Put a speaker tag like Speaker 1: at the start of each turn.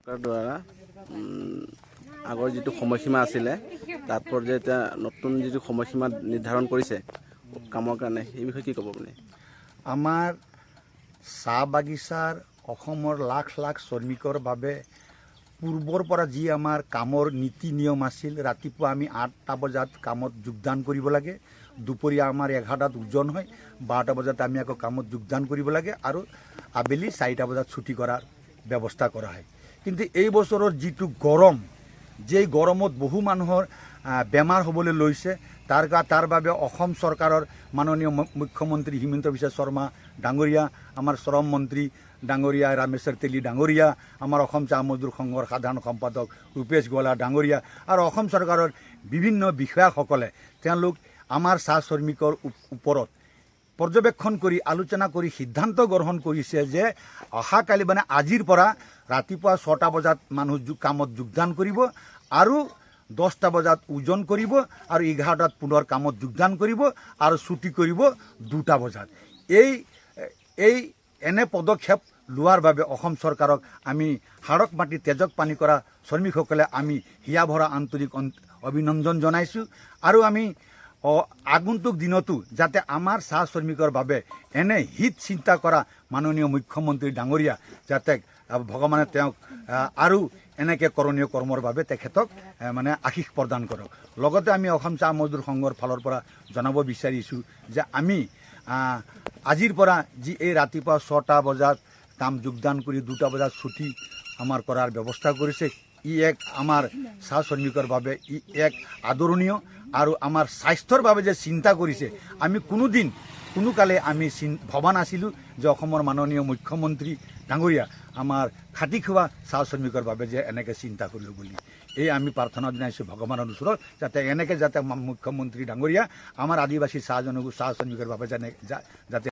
Speaker 1: চৰকাৰৰ দ্বাৰা আগৰ যিটো সময়সীমা আছিলে তাৰ পৰ্যায়ে এতিয়া নতুন যিটো সময়সীমা নিৰ্ধাৰণ কৰিছে কামৰ কাৰণে সেই বিষয়ে কি ক'ব আপুনি?
Speaker 2: আমাৰ চাহ বাগিচাৰ অসমৰ লাখ লাখ শ্ৰমিকৰ বাবে পূৰ্বৰ পৰা যি আমাৰ কামৰ নীতি নিয়ম আছিল, ৰাতিপুৱা আমি 8টা বজাত কামত যোগদান কৰিব লাগে, দুপৰীয়া আমাৰ 11টাত ওজন হয়, 12টা বজাত আমি আকৌ কামত যোগদান কৰিব লাগে আৰু আবেলি 4টা বজাত ছুটি কৰাৰ ব্যৱস্থা কৰা হয়। কিন্তু এই বছৰৰ যিটো গৰম, যেই গৰমত বহু মানুহৰ বেমাৰ হ'বলৈ লৈছে, তাৰ বাবে অসম চৰকাৰৰ মাননীয় মুখ্যমন্ত্ৰী হিমন্ত বিশ্ব শৰ্মা ডাঙৰীয়া, আমাৰ শ্ৰম মন্ত্ৰী ডাঙৰীয়া ৰামেশ্বৰ তেলী ডাঙৰীয়া, আমাৰ অসম চাহ মজদুৰ সংঘৰ সাধাৰণ সম্পাদক ৰূপেশ গোৱালা ডাঙৰীয়া আৰু অসম চৰকাৰৰ বিভিন্ন বিষয়াসকলে তেওঁলোক আমাৰ চাহ শ্ৰমিকৰ ওপৰত পৰ্যবেক্ষণ কৰি আলোচনা কৰি সিদ্ধান্ত গ্ৰহণ কৰিছে যে অহাকালি মানে আজিৰ পৰা ৰাতিপুৱা 6টা বজাত মানুহ কামত যোগদান কৰিব আৰু 10টা বজাত ওজন কৰিব আৰু 11টাত পুনৰ কামত যোগদান কৰিব আৰু ছুটি কৰিব 2টা বজাত। এই এনে পদক্ষেপ লোৱাৰ বাবে অসম চৰকাৰক আমি হাড়ক মাটি তেজক পানী কৰা শ্ৰমিকসকলে আমি হিয়া ভৰা আন্তৰিক অভিনন্দন জনাইছোঁ আৰু আমি আগন্তুক দিনতো যাতে আমাৰ চাহ শ্ৰমিকৰ বাবে এনে হিত চিন্তা কৰা মাননীয় মুখ্যমন্ত্ৰী ডাঙৰীয়া যাতে ভগৱানে তেওঁক আৰু এনেকৈ কৰণীয় কৰ্মৰ বাবে তেখেতক মানে আশীষ প্ৰদান কৰক। লগতে আমি অসম চাহ মজদুৰ সংঘৰ ফালৰ পৰা জনাব বিচাৰিছোঁ যে আমি আজিৰ পৰা যি এই ৰাতিপুৱা 6টা বজাত কাম যোগদান কৰি 2টা বজাত ছুটি আমাৰ কৰাৰ ব্যৱস্থা কৰিছে, ই এক আমাৰ চাহ শ্ৰমিকৰ বাবে ই এক আদৰণীয় আৰু আমাৰ স্বাস্থ্যৰ বাবে যে চিন্তা কৰিছে, আমি কোনোকালে আমি ভবা নাছিলোঁ যে অসমৰ মাননীয় মুখ্যমন্ত্ৰী ডাঙৰীয়া আমাৰ খাটি খোৱা চাহ শ্ৰমিকৰ বাবে যে এনেকৈ চিন্তা কৰিব বুলি। এই আমি প্ৰাৰ্থনা জনাইছোঁ ভগৱানৰ ওচৰত যাতে এনেকৈ যাতে মুখ্যমন্ত্ৰী ডাঙৰীয়া আমাৰ আদিবাসী চাহ শ্ৰমিকৰ বাবে যাতে